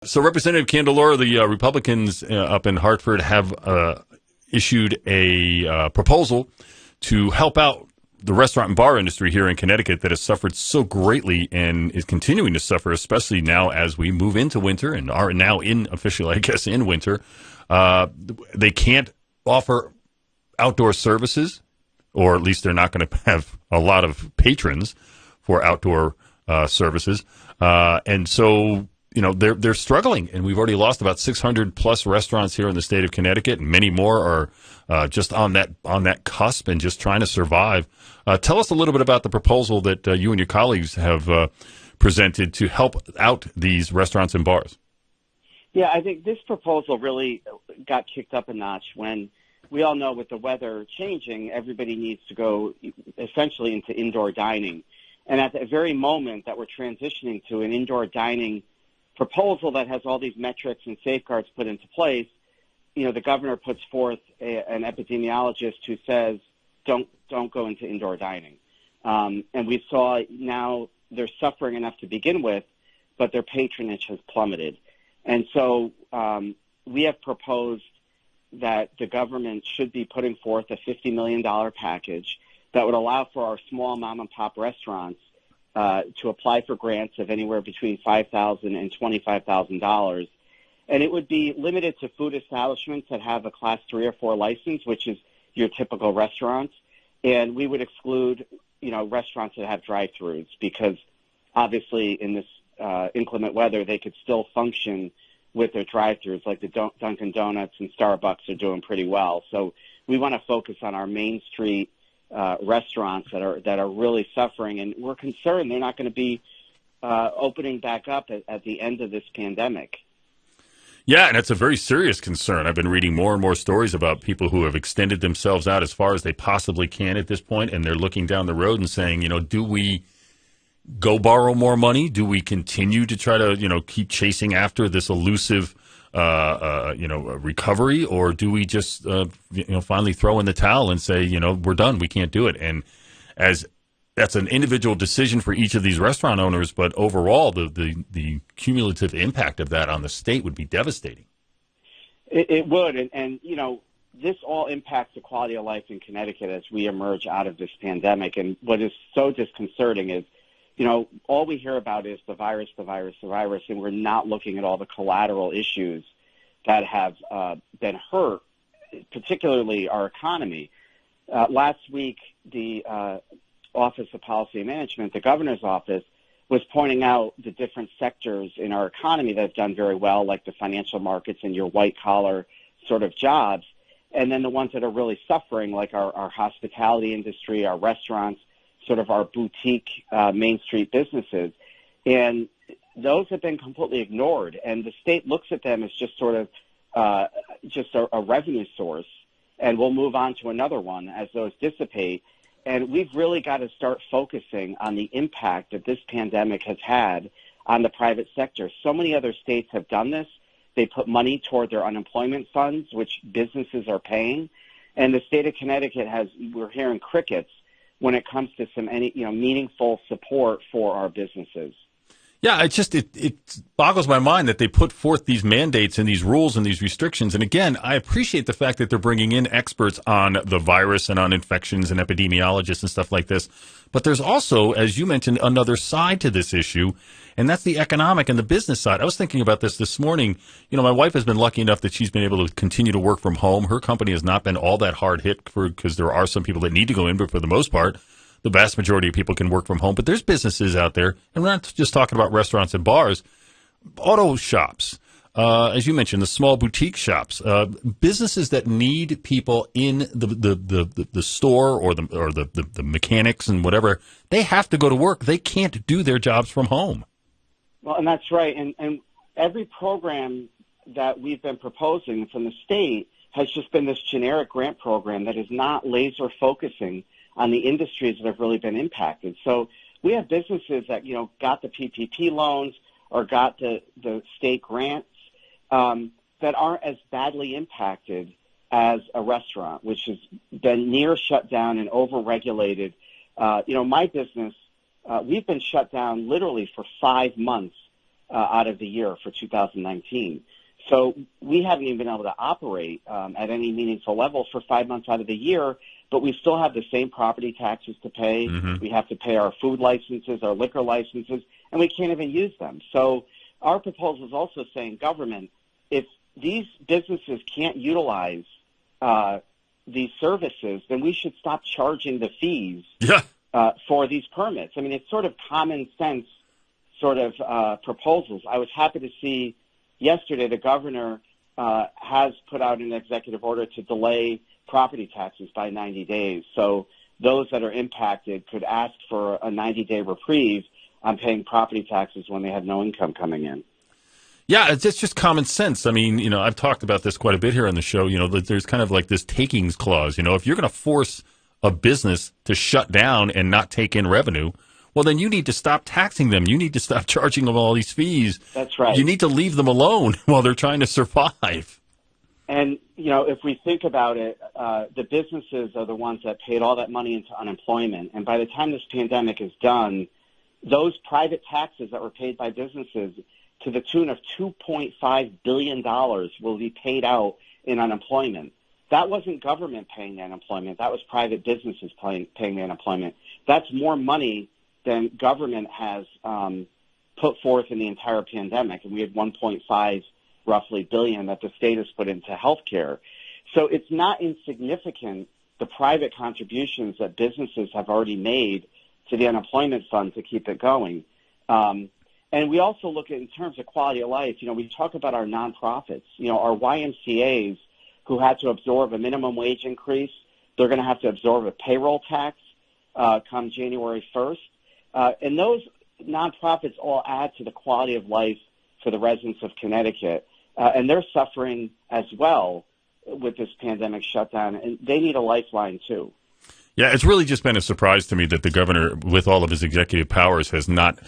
So Representative Candelora, the Republicans up in Hartford have issued a proposal to help out the restaurant and bar industry here in Connecticut that has suffered so greatly and is continuing to suffer, especially now as we move into winter and are now officially, I guess, in winter. They can't offer outdoor services, or at least they're not going to have a lot of patrons for outdoor services. And so, they're struggling, and we've already lost about 600 plus restaurants here in the state of Connecticut, and many more are just on that cusp and just trying to survive. Tell us a little bit about the proposal that you and your colleagues have presented to help out these restaurants and bars. Yeah, I think this proposal really got kicked up a notch when we all know with the weather changing, everybody needs to go essentially into indoor dining. And at the very moment that we're transitioning to an indoor dining proposal that has all these metrics and safeguards put into place, the governor puts forth an epidemiologist who says, don't go into indoor dining. And we saw now they're suffering enough to begin with, but their patronage has plummeted. And so we have proposed that the government should be putting forth a $50 million package that would allow for our small mom-and-pop restaurants to apply for grants of anywhere between $5,000 and $25,000. And it would be limited to food establishments that have a Class 3 or 4 license, which is your typical restaurants. And we would exclude, restaurants that have drive-thrus because obviously in this inclement weather, they could still function with their drive-thrus, like the Dunkin' Donuts and Starbucks are doing pretty well. So we want to focus on our Main Street restaurants that are really suffering, and we're concerned they're not going to be opening back up at the end of this pandemic. Yeah, and it's a very serious concern. I've been reading more and more stories about people who have extended themselves out as far as they possibly can at this point, and they're looking down the road and saying, do we go borrow more money? Do we continue to try to, keep chasing after this elusive recovery, or do we just, finally throw in the towel and say, we're done, we can't do it? And as that's an individual decision for each of these restaurant owners, but overall, the cumulative impact of that on the state would be devastating. It would, and this all impacts the quality of life in Connecticut as we emerge out of this pandemic. And what is so disconcerting is, all we hear about is the virus, and we're not looking at all the collateral issues that have been hurt, particularly our economy. Last week, the Office of Policy and Management, the governor's office, was pointing out the different sectors in our economy that have done very well, like the financial markets and your white-collar sort of jobs, and then the ones that are really suffering, like our hospitality industry, our restaurants, sort of our boutique Main Street businesses. And those have been completely ignored. And the state looks at them as just sort of just a revenue source. And we'll move on to another one as those dissipate. And we've really got to start focusing on the impact that this pandemic has had on the private sector. So many other states have done this. They put money toward their unemployment funds, which businesses are paying. And the state of Connecticut we're hearing crickets when it comes to some meaningful support for our businesses. Yeah, it boggles my mind that they put forth these mandates and these rules and these restrictions. And again, I appreciate the fact that they're bringing in experts on the virus and on infections and epidemiologists and stuff like this. But there's also, as you mentioned, another side to this issue, and that's the economic and the business side. I was thinking about this morning. My wife has been lucky enough that she's been able to continue to work from home. Her company has not been all that hard hit because there are some people that need to go in, but for the most part, the vast majority of people can work from home. But there's businesses out there, and we're not just talking about restaurants and bars, auto shops, as you mentioned, the small boutique shops, businesses that need people in the store or the mechanics and whatever. They have to go to work. They can't do their jobs from home. Well, and that's right. And every program that we've been proposing from the state has just been this generic grant program that is not laser focusing on the industries that have really been impacted. So we have businesses that, got the PPP loans or got the state grants that aren't as badly impacted as a restaurant, which has been near shut down and overregulated. My business, we've been shut down literally for 5 months out of the year for 2019. So we haven't even been able to operate at any meaningful level for 5 months out of the year, but we still have the same property taxes to pay. Mm-hmm. We have to pay our food licenses, our liquor licenses, and we can't even use them. So our proposal is also saying, government, if these businesses can't utilize these services, then we should stop charging the fees for these permits. I mean, it's sort of common sense sort of proposals. I was happy to see yesterday the governor has put out an executive order to delay property taxes by 90 days. So those that are impacted could ask for a 90-day reprieve on paying property taxes when they have no income coming in. Yeah, it's just common sense. I mean, I've talked about this quite a bit here on the show. There's kind of like this takings clause. If you're going to force a business to shut down and not take in revenue, well, then you need to stop taxing them. You need to stop charging them all these fees. That's right. You need to leave them alone while they're trying to survive. And, if we think about it, the businesses are the ones that paid all that money into unemployment. And by the time this pandemic is done, those private taxes that were paid by businesses to the tune of $2.5 billion will be paid out in unemployment. That wasn't government paying the unemployment. That was private businesses paying the unemployment. That's more money than government has put forth in the entire pandemic. And we had 1.5 roughly billion that the state has put into healthcare. So it's not insignificant, the private contributions that businesses have already made to the unemployment fund to keep it going. And we also look at, in terms of quality of life, we talk about our nonprofits, our YMCAs who had to absorb a minimum wage increase. They're going to have to absorb a payroll tax come January 1st. And those nonprofits all add to the quality of life for the residents of Connecticut. And they're suffering as well with this pandemic shutdown, and they need a lifeline too. Yeah, it's really just been a surprise to me that the governor, with all of his executive powers, has not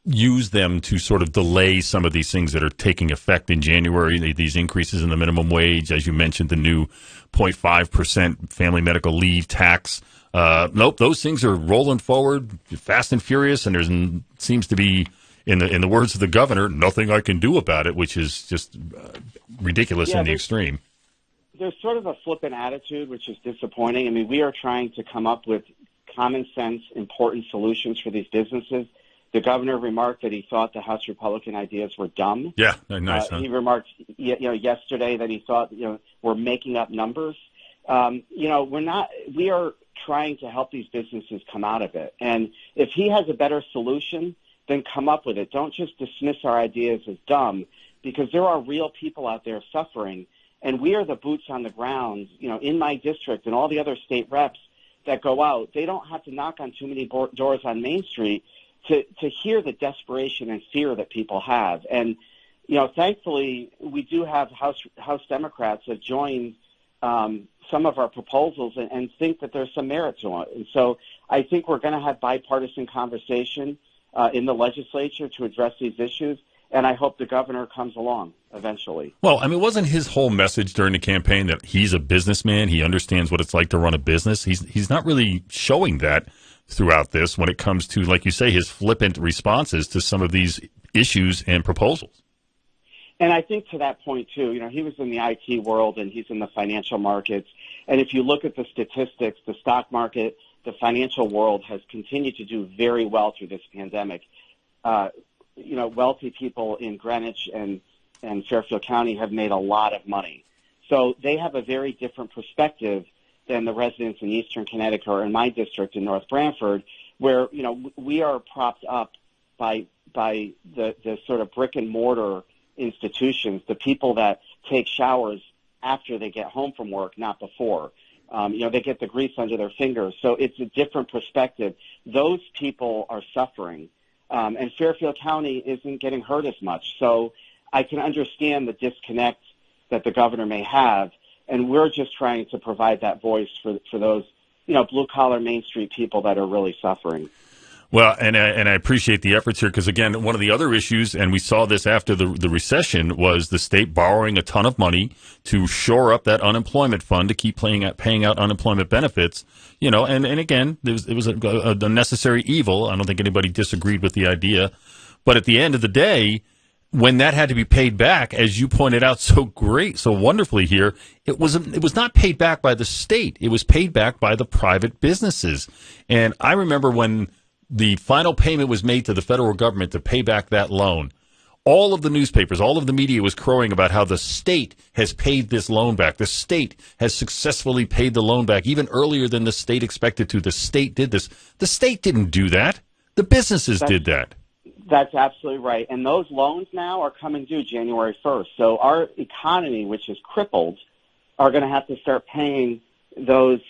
used them to sort of delay some of these things that are taking effect in January, these increases in the minimum wage, as you mentioned, the new 0.5% family medical leave tax. Nope, those things are rolling forward fast and furious, and there seems to be, in the words of the governor, nothing I can do about it, which is just ridiculous in the extreme. There's sort of a flippant attitude, which is disappointing. I mean, we are trying to come up with common sense, important solutions for these businesses. The governor remarked that he thought the House Republican ideas were dumb. Yeah, nice. Huh? He remarked, yesterday that he thought, we're making up numbers. We're not. We are trying to help these businesses come out of it. And if he has a better solution, then come up with it. Don't just dismiss our ideas as dumb, because there are real people out there suffering, and we are the boots on the ground. In my district and all the other state reps that go out, they don't have to knock on too many doors on Main Street to hear the desperation and fear that people have. And, thankfully, we do have House Democrats that joined some of our proposals and think that there's some merit to it. And so I think we're going to have bipartisan conversation in the legislature to address these issues, and I hope the governor comes along eventually. Well, I mean, wasn't his whole message during the campaign that he's a businessman, he understands what it's like to run a business? He's not really showing that throughout this when it comes to, like you say, his flippant responses to some of these issues and proposals. And I think to that point, too, he was in the IT world and he's in the financial markets. And if you look at the statistics, the stock market, the financial world has continued to do very well through this pandemic. Wealthy people in Greenwich and Fairfield County have made a lot of money. So they have a very different perspective than the residents in Eastern Connecticut or in my district in North Branford, where, we are propped up by the sort of brick and mortar institutions, the people that take showers after they get home from work, not before. They get the grease under their fingers. So it's a different perspective. Those people are suffering. And Fairfield County isn't getting hurt as much. So I can understand the disconnect that the governor may have. And we're just trying to provide that voice for those, blue-collar Main Street people that are really suffering. Well, and I appreciate the efforts here because, again, one of the other issues, and we saw this after the recession, was the state borrowing a ton of money to shore up that unemployment fund to keep paying out unemployment benefits. And again, it was a necessary evil. I don't think anybody disagreed with the idea. But at the end of the day, when that had to be paid back, as you pointed out so wonderfully here, it was not paid back by the state. It was paid back by the private businesses. And I remember when the final payment was made to the federal government to pay back that loan, all of the newspapers, all of the media was crowing about how the state has paid this loan back. The state has successfully paid the loan back even earlier than the state expected to. The state did this. The state didn't do that. The businesses did that. That's absolutely right. And those loans now are coming due January 1st. So our economy, which is crippled, are going to have to start paying those,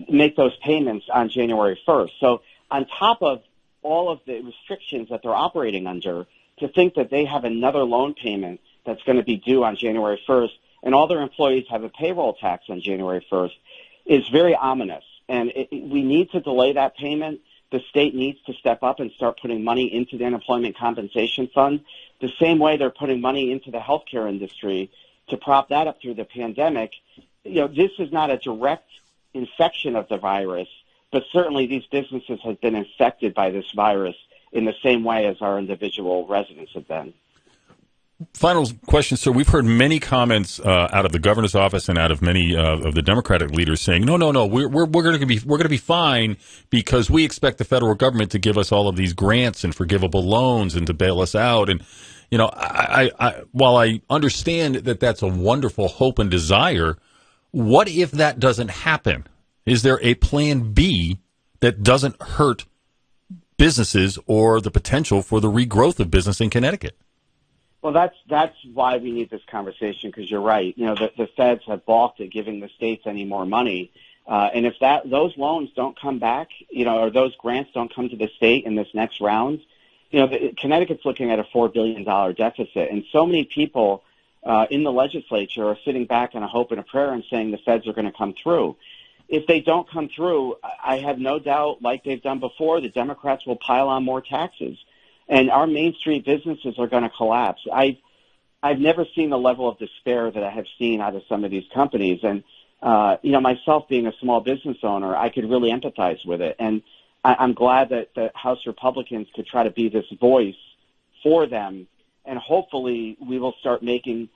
make those payments on January 1st. So on top of all of the restrictions that they're operating under, to think that they have another loan payment that's going to be due on January 1st and all their employees have a payroll tax on January 1st is very ominous. And we need to delay that payment. The state needs to step up and start putting money into the unemployment compensation fund, the same way they're putting money into the healthcare industry to prop that up through the pandemic. You know, this is not a direct infection of the virus, but certainly these businesses have been infected by this virus in the same way as our individual residents have been. Final question, sir. We've heard many comments out of the governor's office and out of many of the Democratic leaders saying, no, we're going to be fine because we expect the federal government to give us all of these grants and forgivable loans and to bail us out. And you know, while I understand that that's a wonderful hope and desire, what if that doesn't happen? Is there a plan B that doesn't hurt businesses or the potential for the regrowth of business in Connecticut? Well, that's why we need this conversation, because you're right. You know, the feds have balked at giving the states any more money. And if those loans don't come back, you know, or those grants don't come to the state in this next round, you know, Connecticut's looking at a $4 billion deficit. And so many people in the legislature are sitting back in a hope and a prayer and saying the feds are going to come through. If they don't come through, I have no doubt, like they've done before, the Democrats will pile on more taxes. And our Main Street businesses are going to collapse. I've never seen the level of despair that I have seen out of some of these companies. And, you know, myself being a small business owner, I could really empathize with it. And I'm glad that the House Republicans could try to be this voice for them. And hopefully we will start making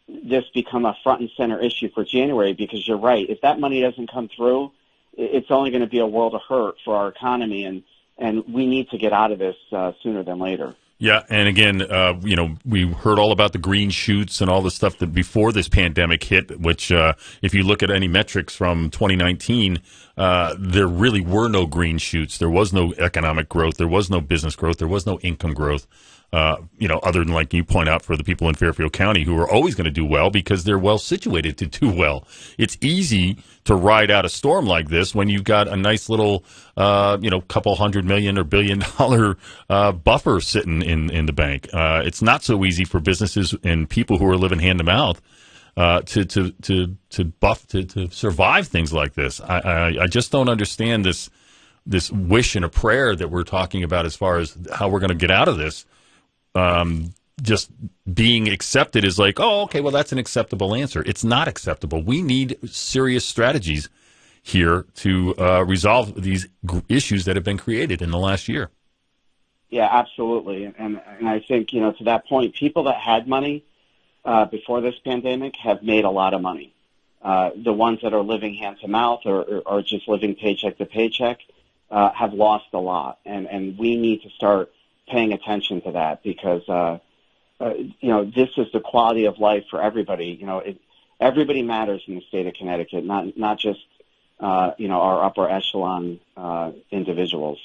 this become a front and center issue for January, because you're right. If that money doesn't come through, it's only going to be a world of hurt for our economy. And we need to get out of this sooner than later. Yeah, and again, you know, we heard all about the green shoots and all the stuff that before this pandemic hit, which if you look at any metrics from 2019, there really were no green shoots. There was no economic growth. There was no business growth. There was no income growth. You know, other than, like you point out, for the people in Fairfield County who are always going to do well because they're well situated to do well. It's easy to ride out a storm like this when you've got a nice little, you know, couple $100 million or $1 billion buffer sitting in the bank. It's not so easy for businesses and people who are living hand to mouth to survive things like this. I just don't understand this wish and a prayer that we're talking about as far as how we're going to get out of this. Just being accepted is like, oh, okay, well, that's an acceptable answer. It's not acceptable. We need serious strategies here to resolve these issues that have been created in the last year. Yeah, absolutely. And I think, you know, to that point, people that had money before this pandemic have made a lot of money. The ones that are living hand to mouth or just living paycheck to paycheck have lost a lot. And we need to start paying attention to that, because, you know, this is the quality of life for everybody. You know, everybody matters in the state of Connecticut, not just, you know, our upper echelon individuals.